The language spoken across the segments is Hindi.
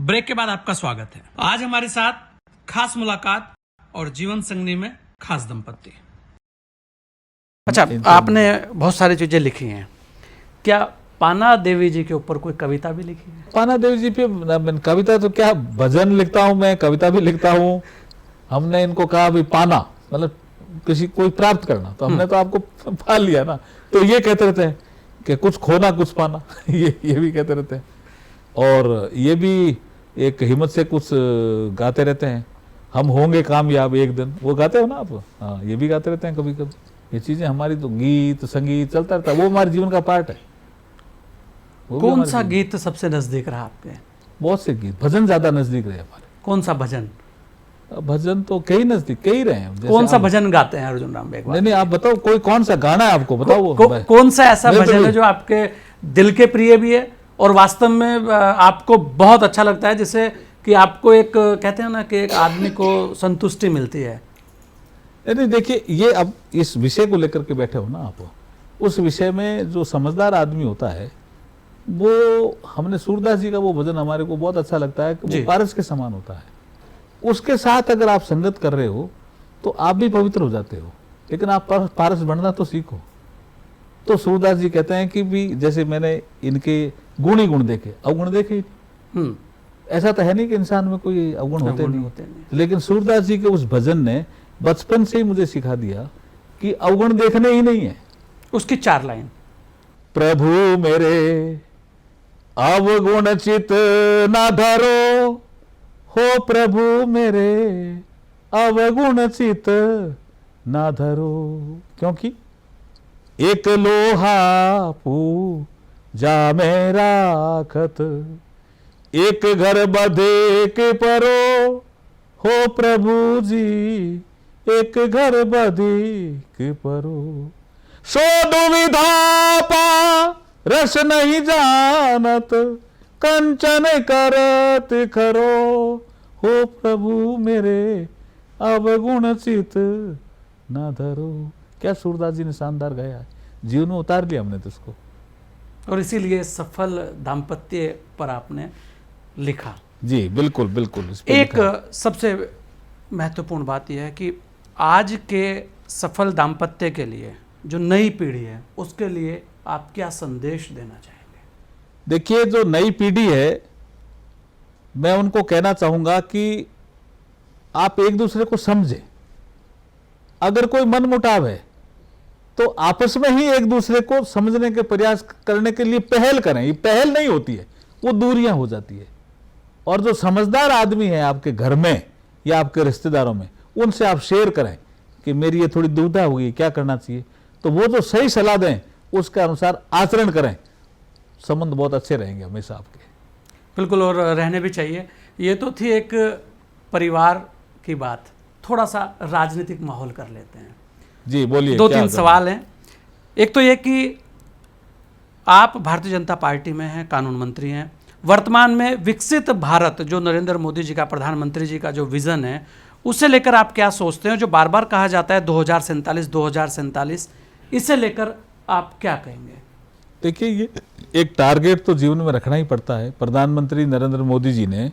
ब्रेक के बाद आपका स्वागत है। आज हमारे साथ खास मुलाकात और जीवन संगनी में खास दंपत्ति। अच्छा, आपने बहुत सारी चीजें लिखी हैं, क्या पाना देवी जी के ऊपर कोई कविता भी लिखी है? पाना देवी जी पे कविता तो क्या, भजन लिखता हूँ मैं, कविता भी लिखता हूँ। हमने इनको कहा भी पाना मतलब किसी कोई प्राप्त करना, तो हमने तो आपको पा लिया ना, तो ये कहते रहते हैं कि कुछ खोना कुछ पाना ये भी कहते रहते हैं। और ये भी एक हिम्मत से कुछ गाते रहते हैं, हम होंगे कामयाब एक दिन, वो गाते हो ना आप? हाँ, ये भी गाते रहते हैं कभी कभी। ये चीजें हमारी तो गीत संगीत चलता रहता है, वो हमारे जीवन का पार्ट है। कौन सा गीत सबसे नजदीक रहा आपके? बहुत से गीत, भजन ज्यादा नजदीक रहे हमारे। कौन सा भजन? भजन तो कई नजदीक कई रहे हैं। कौन सा भजन गाते हैं अर्जुन राम? नहीं, आप बताओ कोई कौन सा गाना है आपको, बताओ कौन सा ऐसा भजन है जो आपके दिल के प्रिय भी है और वास्तव में आपको बहुत अच्छा लगता है, जिससे कि आपको एक कहते हैं ना कि एक आदमी को संतुष्टि मिलती है? नहीं देखिए, ये अब इस विषय को लेकर के बैठे हो ना आप, उस विषय में जो समझदार आदमी होता है वो, हमने सूरदास जी का वो भजन हमारे को बहुत अच्छा लगता है कि वो पारस के समान होता है। उसके साथ अगर आप संगत कर रहे हो तो आप भी पवित्र हो जाते हो, लेकिन आप पारस बनना तो सीखो। तो सूरदास जी कहते हैं कि भी जैसे मैंने इनके गुण ही गुण देखे, अवगुण देखे ही, ऐसा तो है नहीं कि इंसान में कोई अवगुण होते नहीं, लेकिन सूरदास जी के उस भजन ने बचपन से ही मुझे सिखा दिया कि अवगुण देखने ही नहीं है। उसकी 4 लाइन, प्रभु मेरे अवगुण चित ना धरो, हो प्रभु मेरे अवगुण चित ना धरो, क्योंकि एक लोहा पूजा में राखत, एक घर बधे के परो, हो प्रभु जी एक घर बधे के परो, सो दुविधा पा रस नहीं जानत, कंचन करत करो, हो प्रभु मेरे अवगुण चित ना धरो। क्या सूरदास जी ने शानदार गाया है, जीवन में उतार लिया हमने तो उसको, और इसीलिए सफल दाम्पत्य पर आपने लिखा। जी बिल्कुल बिल्कुल। एक सबसे महत्वपूर्ण बात यह है कि आज के सफल दाम्पत्य के लिए जो नई पीढ़ी है उसके लिए आप क्या संदेश देना चाहेंगे? देखिए, जो नई पीढ़ी है, मैं उनको कहना चाहूंगा कि आप एक दूसरे को समझें। अगर कोई मनमुटाव है तो आपस में ही एक दूसरे को समझने के प्रयास करने के लिए पहल करें। ये पहल नहीं होती है, वो दूरियां हो जाती है। और जो समझदार आदमी है आपके घर में या आपके रिश्तेदारों में, उनसे आप शेयर करें कि मेरी ये थोड़ी दुविधा हुई, क्या करना चाहिए, तो वो जो सही सलाह दें उसके अनुसार आचरण करें, संबंध बहुत अच्छे रहेंगे हमेशा आपके। बिल्कुल, और रहने भी चाहिए। ये तो थी एक परिवार की बात, थोड़ा सा राजनीतिक माहौल कर लेते हैं। जी बोलिए। 2-3 सवाल हैं। एक तो ये कि आप भारतीय जनता पार्टी में हैं, कानून मंत्री हैं। वर्तमान में विकसित भारत जो नरेंद्र मोदी जी का, प्रधानमंत्री जी का जो विजन है, उसे लेकर आप क्या सोचते हैं? जो बार बार कहा जाता है 2047, इसे लेकर आप क्या कहेंगे? देखिए, ये एक टारगेट तो जीवन में रखना ही पड़ता है। प्रधानमंत्री नरेंद्र मोदी जी ने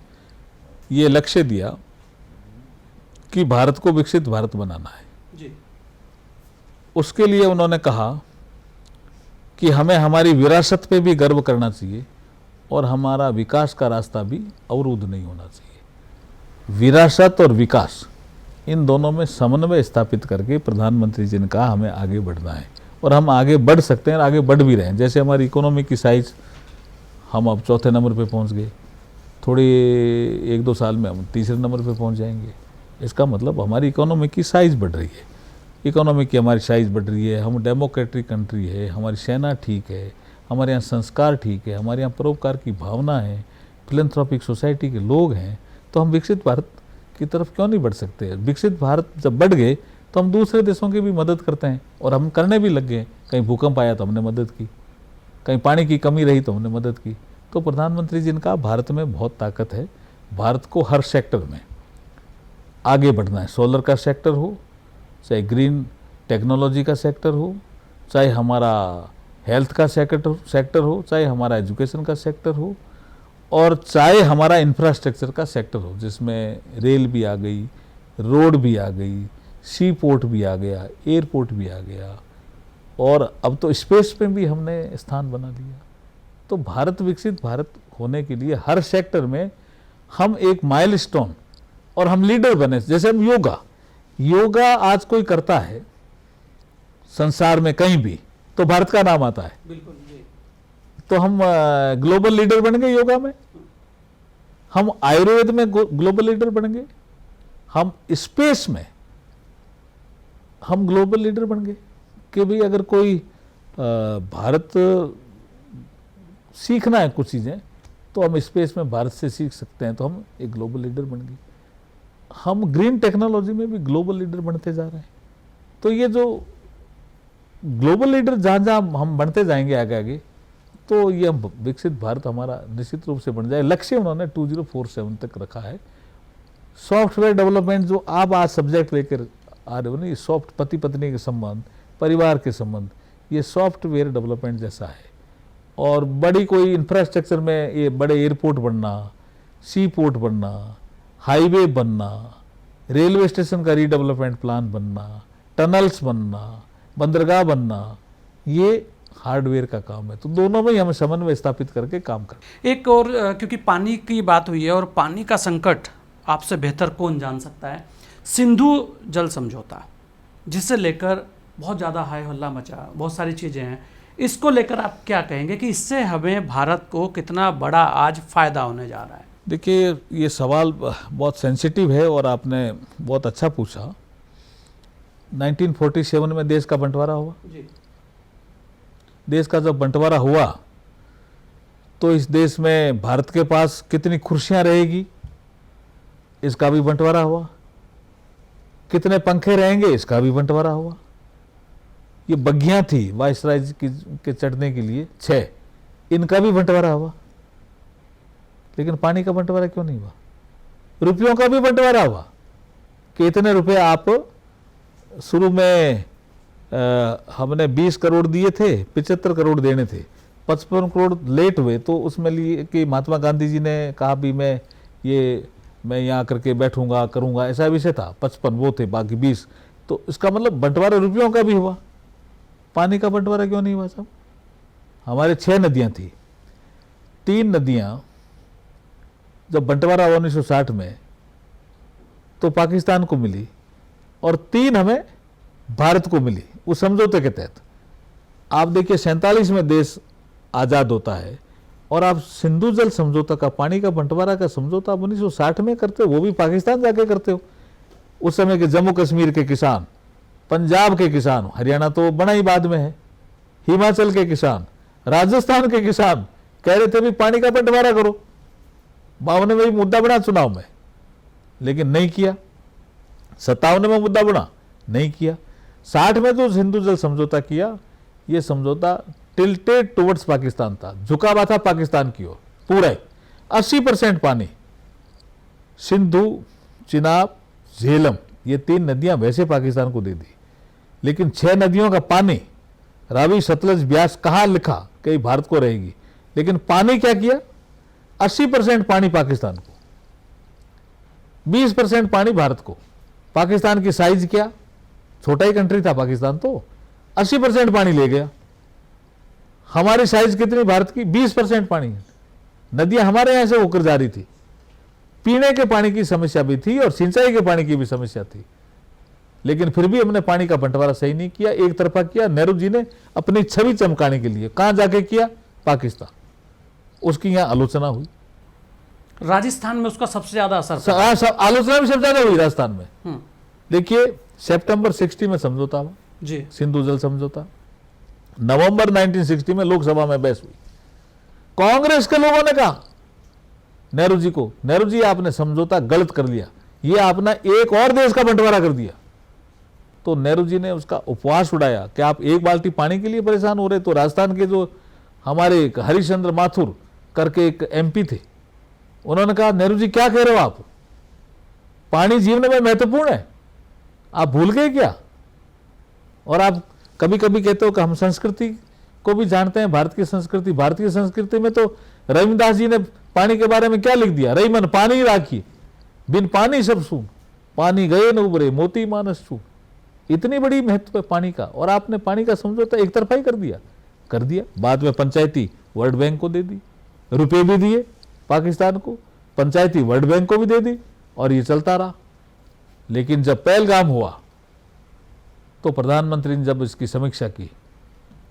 ये लक्ष्य दिया कि भारत को विकसित भारत बनाना है जी। उसके लिए उन्होंने कहा कि हमें हमारी विरासत पे भी गर्व करना चाहिए और हमारा विकास का रास्ता भी अवरुद्ध नहीं होना चाहिए। विरासत और विकास, इन दोनों में समन्वय स्थापित करके प्रधानमंत्री जी ने कहा हमें आगे बढ़ना है, और हम आगे बढ़ सकते हैं और आगे बढ़ भी रहे हैं। जैसे हमारी इकोनॉमी की साइज, हम अब 4थे नंबर पे पहुंच गए, थोड़ी 1-2 साल में हम 3रे नंबर पे पहुंच जाएंगे। इसका मतलब हमारी इकोनॉमी की साइज बढ़ रही है, इकोनॉमी की हमारी साइज बढ़ रही है। हम डेमोक्रेटिक कंट्री है, हमारी सेना ठीक है, हमारे यहाँ संस्कार ठीक है, हमारे यहाँ परोपकार की भावना है, फिलैंथ्रोपिक सोसाइटी के लोग हैं, तो हम विकसित भारत की तरफ क्यों नहीं बढ़ सकते? विकसित भारत जब बढ़ गए तो हम दूसरे देशों की भी मदद करते हैं, और हम करने भी लग गए। कहीं भूकंप आया तो हमने मदद की, कहीं पानी की कमी रही तो हमने मदद की। तो प्रधानमंत्री जी ने कहा भारत में बहुत ताकत है, भारत को हर सेक्टर में आगे बढ़ना है। सोलर का सेक्टर हो, चाहे ग्रीन टेक्नोलॉजी का सेक्टर हो, चाहे हमारा हेल्थ का सेक्टर हो, चाहे हमारा एजुकेशन का सेक्टर हो, और चाहे हमारा इंफ्रास्ट्रक्चर का सेक्टर हो जिसमें रेल भी आ गई, रोड भी आ गई, सी पोर्ट भी आ गया, एयरपोर्ट भी आ गया, और अब तो स्पेस में भी हमने स्थान बना लिया। तो भारत विकसित भारत होने के लिए हर सेक्टर में हम एक माइलस्टोन और हम लीडर बने। जैसे हम योगा आज कोई करता है संसार में कहीं भी तो भारत का नाम आता है। बिल्कुल जी। तो हम ग्लोबल लीडर बन गए योगा में, हम आयुर्वेद में ग्लोबल लीडर बन गए, हम स्पेस में हम ग्लोबल लीडर बन गए कि भाई अगर कोई भारत सीखना है कुछ चीज़ें तो हम स्पेस में भारत से सीख सकते हैं, तो हम एक ग्लोबल लीडर बन गए। हम ग्रीन टेक्नोलॉजी में भी ग्लोबल लीडर बनते जा रहे हैं। तो ये जो ग्लोबल लीडर जहाँ जहाँ हम बनते जाएंगे आगे आगे, तो ये विकसित भारत हमारा निश्चित रूप से बन जाए। लक्ष्य उन्होंने 2047 तक रखा है। सॉफ्टवेयर डेवलपमेंट जो आप आज सब्जेक्ट लेकर आ रहे हो ना, ये सॉफ्ट पति पत्नी के संबंध, परिवार के संबंध, ये सॉफ्टवेयर डेवलपमेंट जैसा है। और बड़ी कोई इंफ्रास्ट्रक्चर में ये बड़े एयरपोर्ट बनना, सी पोर्ट बनना, हाईवे बनना, रेलवे स्टेशन का रीडेवलपमेंट प्लान बनना, टनल्स बनना, बंदरगाह बनना, ये हार्डवेयर का काम है। तो दोनों में ही हमें समन्वय स्थापित करके काम करना। एक और क्योंकि पानी की बात हुई है और पानी का संकट आपसे बेहतर कौन जान सकता है, सिंधु जल समझौता जिसे लेकर बहुत ज़्यादा हाय हल्ला मचा, बहुत सारी चीज़ें हैं, इसको लेकर आप क्या कहेंगे कि इससे हमें भारत को कितना बड़ा आज फायदा होने जा रहा है? देखिए, ये सवाल बहुत सेंसिटिव है और आपने बहुत अच्छा पूछा। 1947 में देश का बंटवारा हुआ जी। देश का जब बंटवारा हुआ तो इस देश में भारत के पास कितनी कुर्सियां रहेगी इसका भी बंटवारा हुआ, कितने पंखे रहेंगे इसका भी बंटवारा हुआ। ये बग्गियां थी वायसराय के चढ़ने के लिए 6, इनका भी बंटवारा हुआ। लेकिन पानी का बंटवारा क्यों नहीं हुआ? रुपयों का भी बंटवारा हुआ कि इतने रुपए आप शुरू में हमने 20 करोड़ दिए थे, 75 करोड़ देने थे, 55 करोड़ लेट हुए। तो उसमें लिए कि महात्मा गांधी जी ने कहा भी मैं यहाँ करके बैठूंगा करूंगा, ऐसा विषय था। 55 वो थे, बाकी 20। तो इसका मतलब बंटवारा रुपयों का भी हुआ, पानी का बंटवारा क्यों नहीं हुआ साहब? हमारे 6 नदियां थी, 3 नदियां जब बंटवारा हुआ 1960 में तो पाकिस्तान को मिली और 3 हमें भारत को मिली उस समझौते के तहत। आप देखिए 47 में देश आज़ाद होता है और आप सिंधु जल समझौता का, पानी का बंटवारा का समझौता आप 1960 में करते हो, वो भी पाकिस्तान जाके करते हो। उस समय के जम्मू कश्मीर के किसान, पंजाब के किसान, हरियाणा तो बना ही बाद में है, हिमाचल के किसान, राजस्थान के किसान कह रहे थे भी पानी का बंटवारा करो। 52 में भी मुद्दा बना चुनाव में, लेकिन नहीं किया। 57 में मुद्दा बना, नहीं किया। 60 में जो सिंधु जल समझौता किया, ये समझौता टिल्टेड टुवर्ड्स पाकिस्तान था, झुका हुआ था पाकिस्तान की ओर। पूरा 80% पानी सिंधु, चिनाब, झेलम, ये 3 नदियां वैसे पाकिस्तान को दे दी। लेकिन 6 नदियों का पानी, रावी, सतलज, ब्यास, कहाँ लिखा कि भारत को रहेगी, लेकिन पानी क्या किया? 80% पानी पाकिस्तान को, 20% पानी भारत को। पाकिस्तान की साइज क्या, छोटा ही कंट्री था पाकिस्तान, तो 80% पानी ले गया। हमारी साइज कितनी भारत की? 20% पानी। नदियां हमारे यहां से होकर जा रही थी। पीने के पानी की समस्या भी थी और सिंचाई के पानी की भी समस्या थी, लेकिन फिर भी हमने पानी का बंटवारा सही नहीं किया, एक तरफा किया। नेहरू जी ने अपनी छवि चमकाने के लिए कहां जाके किया? पाकिस्तान। उसकी यहां आलोचना हुई, राजस्थान में उसका सबसे ज्यादा असर आलोचना भी सबसे ज्यादा हुई राजस्थान में। देखिए, सितंबर 60 में समझौता हुआ जी, सिंधु जल समझौता। नवंबर 1960 में लोकसभा में बहस हुई। कांग्रेस के लोगों ने कहा नेहरू जी को, नेहरू जी आपने समझौता गलत कर लिया, ये आपने एक और देश का बंटवारा कर दिया। तो नेहरू जी ने उसका उपवास उड़ाया कि आप एक बाल्टी पानी के लिए परेशान हो रहे। तो राजस्थान के जो हमारे हरिश्चंद्र माथुर करके एक MP थे, उन्होंने कहा नेहरू जी क्या कह रहे हो आप, पानी जीवन में महत्वपूर्ण है, आप भूल गए क्या? और आप कभी कभी कहते हो कि हम संस्कृति को भी जानते हैं, भारत की संस्कृति। भारतीय संस्कृति में तो रविदास जी ने पानी के बारे में क्या लिख दिया, रही मन पानी राखी, बिन पानी सब सून, पानी गए न उबरे मोती मानस चून। इतनी बड़ी महत्व है पानी का, और आपने पानी का समझौता एक तरफा ही कर दिया। बाद में पंचायती वर्ल्ड बैंक को दे दी, रुपए भी दिए पाकिस्तान को, पंचायती वर्ल्ड बैंक को भी दे दी, और ये चलता रहा। लेकिन जब पहलगाम हुआ तो प्रधानमंत्री ने जब इसकी समीक्षा की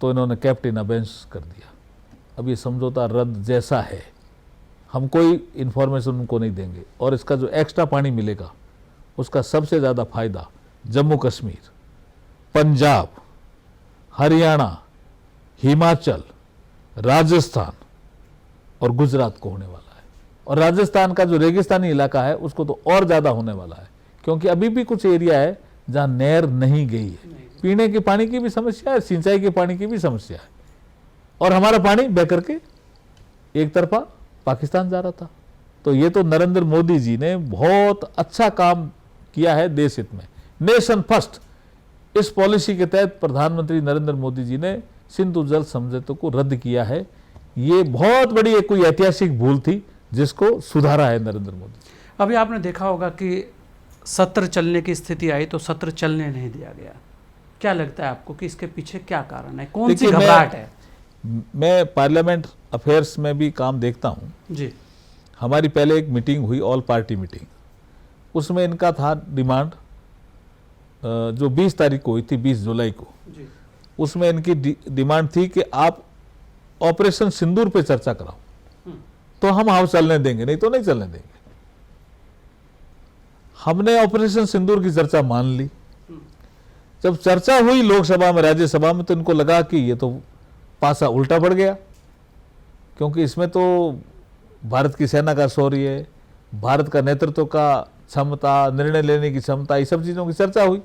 तो इन्होंने कैप्टन अबेंस कर दिया। अब ये समझौता रद्द जैसा है, हम कोई इन्फॉर्मेशन उनको नहीं देंगे, और इसका जो एक्स्ट्रा पानी मिलेगा उसका सबसे ज़्यादा फायदा जम्मू कश्मीर, पंजाब, हरियाणा, हिमाचल, राजस्थान और गुजरात को होने वाला है। और राजस्थान का जो रेगिस्तानी इलाका है उसको तो और ज़्यादा होने वाला है, क्योंकि अभी भी कुछ एरिया है जहाँ नहर नहीं गई है। पीने के पानी की भी समस्या है, सिंचाई के पानी की भी समस्या है, और हमारा पानी बह करके एक तरफा पाकिस्तान जा रहा था। तो ये तो नरेंद्र मोदी जी ने बहुत अच्छा काम किया है देश हित में। नेशन फर्स्ट इस पॉलिसी के तहत प्रधानमंत्री नरेंद्र मोदी जी ने सिंधु जल समझौते को रद्द किया है। ये बहुत बड़ी एक कोई ऐतिहासिक भूल थी जिसको सुधारा है नरेंद्र मोदी। अभी आपने देखा होगा कि सत्र चलने की स्थिति आई तो सत्र चलने नहीं दिया गया। क्या लगता है आपको कि इसके पीछे क्या कारण है, कौन सी घबराहट है? मैं पार्लियामेंट अफेयर्स में भी काम देखता हूँ जी। हमारी पहले एक मीटिंग हुई, ऑल पार्टी मीटिंग, उसमें इनका था डिमांड जो 20 तारीख को हुई थी, 20 जुलाई को जी। उसमें इनकी डिमांड थी कि आप ऑपरेशन सिंदूर पे चर्चा कराओ तो हम हाउस चलने देंगे, नहीं तो नहीं चलने देंगे। हमने ऑपरेशन सिंदूर की चर्चा मान ली। जब चर्चा हुई लोकसभा में, राज्यसभा में, तो इनको लगा कि ये तो पासा उल्टा पड़ गया, क्योंकि इसमें तो भारत की सेना का शौर्य, भारत का नेतृत्व का क्षमता, निर्णय लेने की क्षमता, ये सब चीज़ों की चर्चा हुई।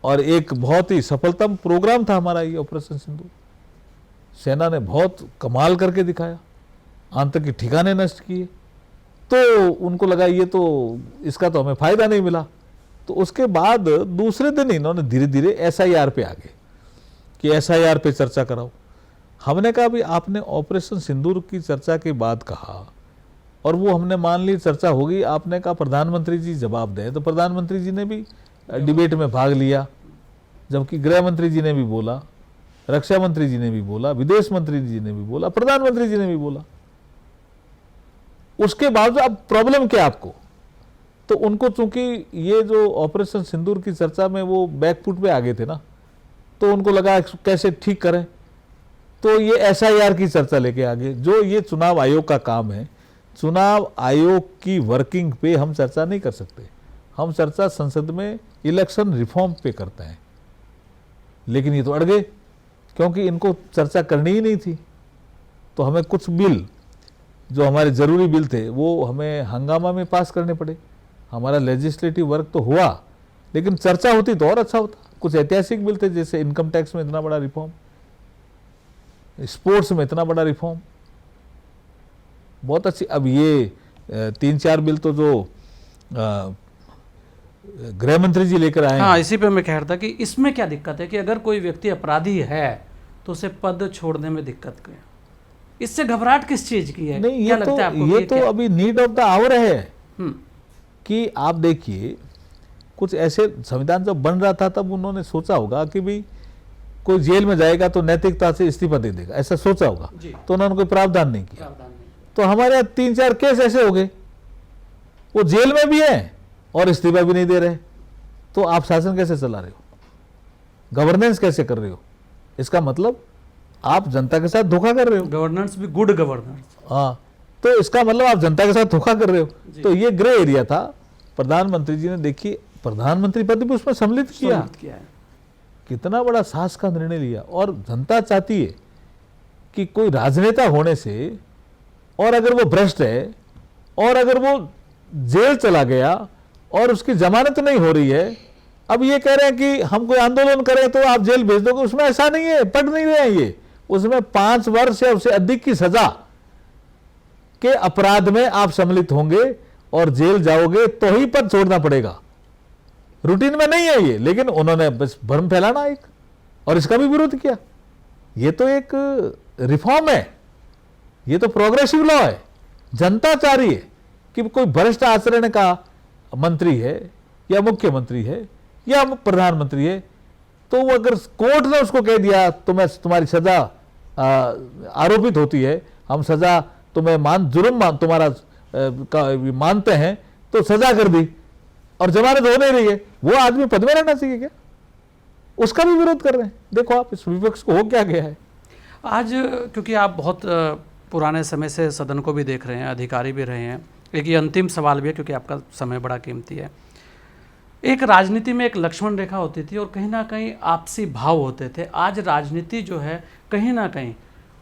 और एक बहुत ही सफलतम प्रोग्राम था हमारा ये ऑपरेशन सिंदूर। सेना ने बहुत कमाल करके दिखाया, आतंकी ठिकाने नष्ट किए। तो उनको लगा ये तो इसका तो हमें फायदा नहीं मिला। तो उसके बाद दूसरे दिन इन्होंने धीरे धीरे एसआईआर पे आ गए कि एसआईआर पे चर्चा कराओ। हमने कहा भी आपने ऑपरेशन सिंदूर की चर्चा के बाद कहा, और वो हमने मान ली चर्चा होगी, आपने कहा प्रधानमंत्री जी जवाब दें, तो प्रधानमंत्री जी ने भी डिबेट में भाग लिया, जबकि गृह मंत्री जी ने भी बोला, रक्षा मंत्री जी ने भी बोला, विदेश मंत्री जी ने भी बोला, प्रधानमंत्री जी ने भी बोला। उसके बाद अब प्रॉब्लम क्या आपको? तो उनको चूंकि ये जो ऑपरेशन सिंदूर की चर्चा में वो बैकफुट पे आ गए थे ना, तो उनको लगा कैसे ठीक करें, तो ये एसआईआर की चर्चा लेके आ गए, जो ये चुनाव आयोग का काम है। चुनाव आयोग की वर्किंग पे हम चर्चा नहीं कर सकते, हम चर्चा संसद में इलेक्शन रिफॉर्म पे करते हैं। लेकिन ये तो अड़ गए, क्योंकि इनको चर्चा करनी ही नहीं थी। तो हमें कुछ बिल जो हमारे ज़रूरी बिल थे वो हमें हंगामा में पास करने पड़े। हमारा लेजिस्लेटिव वर्क तो हुआ, लेकिन चर्चा होती तो और अच्छा होता। कुछ ऐतिहासिक बिल थे, जैसे इनकम टैक्स में इतना बड़ा रिफॉर्म, स्पोर्ट्स में इतना बड़ा रिफॉर्म, बहुत अच्छी। अब ये 3-4 बिल तो जो गृह मंत्री जी लेकर आए। हाँ, इसी पे मैं कह रहा था कि इसमें क्या दिक्कत है कि अगर कोई व्यक्ति अपराधी है तो उसे पद छोड़ने में दिक्कत क्या है? इससे घबराहट किस चीज की है? नहीं, क्या लगता है आपको? ये तो अभी नीड ऑफ द आवर है कि आप देखिए, कुछ ऐसे संविधान जब बन रहा था तब उन्होंने सोचा होगा कि भाई कोई जेल में जाएगा तो नैतिकता से इस्तीफा दे देगा, ऐसा सोचा होगा, तो उन्होंने कोई प्रावधान नहीं किया। तो हमारे यहाँ 3-4 केस ऐसे हो गए, वो जेल में भी है और इस्तीफा भी नहीं दे रहे। तो आप शासन कैसे चला रहे हो, गवर्नेंस कैसे कर रहे हो? इसका मतलब आप जनता के साथ धोखा कर रहे हो। गवर्नेंस भी गुड गवर्नेंस। हाँ, तो इसका मतलब आप जनता के साथ धोखा कर रहे हो। तो ये ग्रे एरिया था। प्रधानमंत्री जी ने देखिए प्रधानमंत्री पद भी उसमें सम्मिलित किया है। कितना बड़ा साहस का निर्णय लिया। और जनता चाहती है कि कोई राजनेता होने से, और अगर वो भ्रष्ट है और अगर वो जेल चला गया और उसकी जमानत नहीं हो रही है, अब ये कह रहे हैं कि हम कोई आंदोलन करें तो आप जेल भेज दोगे, उसमें ऐसा नहीं है, पढ़ नहीं रहे हैं ये। उसमें 5 वर्ष या उससे अधिक की सजा के अपराध में आप सम्मिलित होंगे और जेल जाओगे तो ही पद छोड़ना पड़ेगा। रूटीन में नहीं है ये, लेकिन उन्होंने बस भ्रम फैलाना एक, और इसका भी विरोध किया। ये तो एक रिफॉर्म है, ये तो प्रोग्रेसिव लॉ है। जनता चाह रही है कि कोई भ्रष्ट आचरण का मंत्री है या मुख्यमंत्री है या प्रधानमंत्री है, तो वो अगर कोर्ट ने उसको कह दिया तुम्हारी सजा आरोपित होती है, हम सजा तुम्हें तुम्हारा मानते हैं, तो सजा कर दी और जमानत हो नहीं रही है, वो आदमी पद में रहना चाहिए क्या? उसका भी विरोध कर रहे हैं। देखो आप इस विपक्ष को हो क्या गया है आज, क्योंकि आप बहुत पुराने समय से सदन को भी देख रहे हैं, अधिकारी भी रहे हैं, एक ये अंतिम सवाल भी है क्योंकि आपका समय बड़ा कीमती है। एक राजनीति में एक लक्ष्मण रेखा होती थी और कहीं ना कहीं आपसी भाव होते थे। आज राजनीति जो है कहीं ना कहीं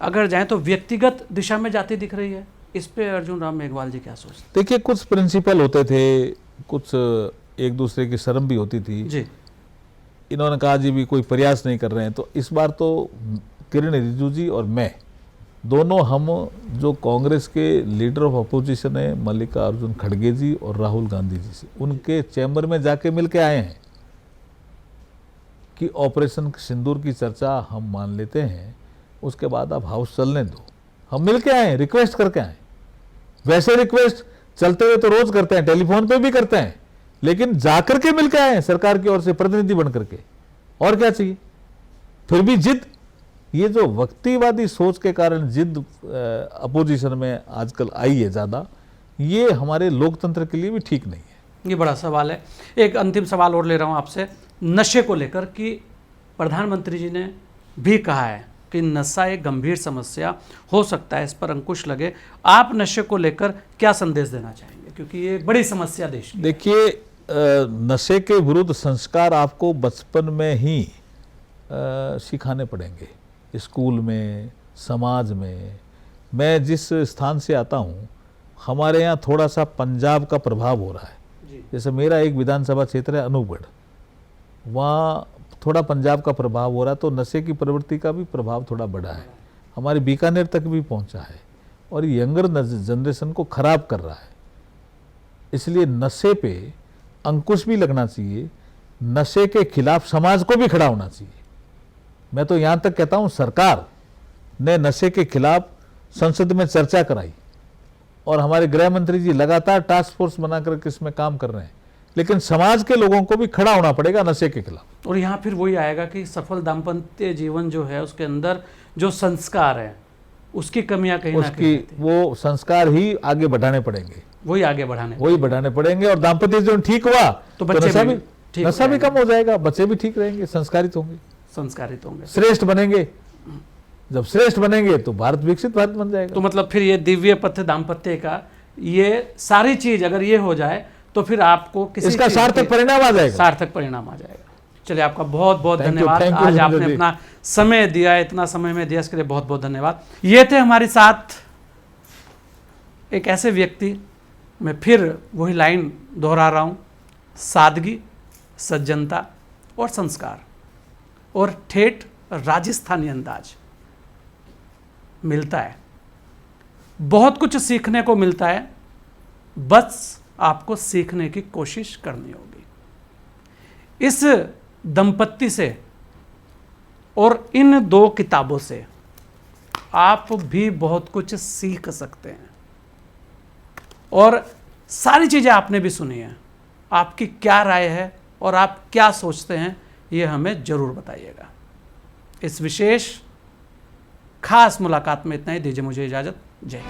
अगर जाएं तो व्यक्तिगत दिशा में जाती दिख रही है। इस पे अर्जुन राम मेघवाल जी क्या सोचते? देखिए, कुछ प्रिंसिपल होते थे, कुछ एक दूसरे की शर्म भी होती थी जी। इन्होंने कहा जी भी कोई प्रयास नहीं कर रहे हैं, तो इस बार तो किरण रिजिजू जी और मैं दोनों, हम जो कांग्रेस के लीडर ऑफ अपोजिशन है मल्लिकार्जुन खड़गे जी और राहुल गांधी जी से उनके चैम्बर में जाके मिल के आए हैं कि ऑपरेशन सिंदूर की चर्चा हम मान लेते हैं, उसके बाद आप हाउस चलने दो। हम मिल के आए हैं, रिक्वेस्ट करके आए। वैसे रिक्वेस्ट चलते हुए तो रोज करते हैं, टेलीफोन पे भी करते हैं, लेकिन जाकर के मिल के आए हैं सरकार की ओर से प्रतिनिधि बन करके। और क्या चाहिए? फिर भी जिद, ये जो व्यक्तिवादी सोच के कारण जिद अपोजिशन में आजकल आई है ज़्यादा, ये हमारे लोकतंत्र के लिए भी ठीक नहीं है। ये बड़ा सवाल है। एक अंतिम सवाल और ले रहा हूँ आपसे, नशे को लेकर कि प्रधानमंत्री जी ने भी कहा है कि नशा एक गंभीर समस्या हो सकता है, इस पर अंकुश लगे। आप नशे को लेकर क्या संदेश देना चाहेंगे, क्योंकि ये एक बड़ी समस्या देश की? देखिए, नशे के विरुद्ध संस्कार आपको बचपन में ही सिखाने पड़ेंगे, स्कूल में, समाज में। मैं जिस स्थान से आता हूँ, हमारे यहाँ थोड़ा सा पंजाब का प्रभाव हो रहा है। जैसे मेरा एक विधानसभा क्षेत्र है अनूपगढ़, वहाँ थोड़ा पंजाब का प्रभाव हो रहा है, तो नशे की प्रवृत्ति का भी प्रभाव थोड़ा बढ़ा है, हमारे बीकानेर तक भी पहुँचा है और यंगर जनरेशन को खराब कर रहा है। इसलिए नशे पे अंकुश भी लगना चाहिए, नशे के खिलाफ समाज को भी खड़ा होना चाहिए। मैं तो यहाँ तक कहता हूँ, सरकार ने नशे के खिलाफ संसद में चर्चा कराई और हमारे गृह मंत्री जी लगातार टास्क फोर्स बनाकर इसमें काम कर रहे हैं, लेकिन समाज के लोगों को भी खड़ा होना पड़ेगा नशे के खिलाफ। और यहाँ फिर वही आएगा कि सफल दाम्पत्य जीवन जो है उसके अंदर जो संस्कार है उसकी कमियां कहीं ना कहीं वो संस्कार ही आगे बढ़ाने पड़ेंगे, वही आगे बढ़ाने पड़ेंगे। और दाम्पत्य जीवन ठीक हुआ तो नशा भी कम हो जाएगा, बच्चे भी ठीक रहेंगे, संस्कारित होंगे, श्रेष्ठ बनेंगे। जब श्रेष्ठ बनेंगे तो भारत विकसित भारत बन जाएगा। तो मतलब फिर ये दिव्य पथ दाम्पत्य का ये सारी चीज अगर ये हो जाए तो फिर आपको किसी इसका सार्थक परिणाम आ जाएगा। चलिए, आपका बहुत बहुत धन्यवाद। आज आपने अपना समय दिया, इतना समय में दिया, इसके लिए बहुत बहुत धन्यवाद। ये थे हमारे साथ एक ऐसे व्यक्ति, मैं फिर वही लाइन दोहरा रहा हूँ, सादगी, सज्जनता और संस्कार और ठेठ राजस्थानी अंदाज मिलता है। बहुत कुछ सीखने को मिलता है, बस आपको सीखने की कोशिश करनी होगी। इस दंपत्ति से और इन दो किताबों से आप भी बहुत कुछ सीख सकते हैं। और सारी चीज़ें आपने भी सुनी हैं, आपकी क्या राय है और आप क्या सोचते हैं, ये हमें ज़रूर बताइएगा। इस विशेष खास मुलाकात में इतना ही, दीजिए मुझे इजाज़त। जय हिंद।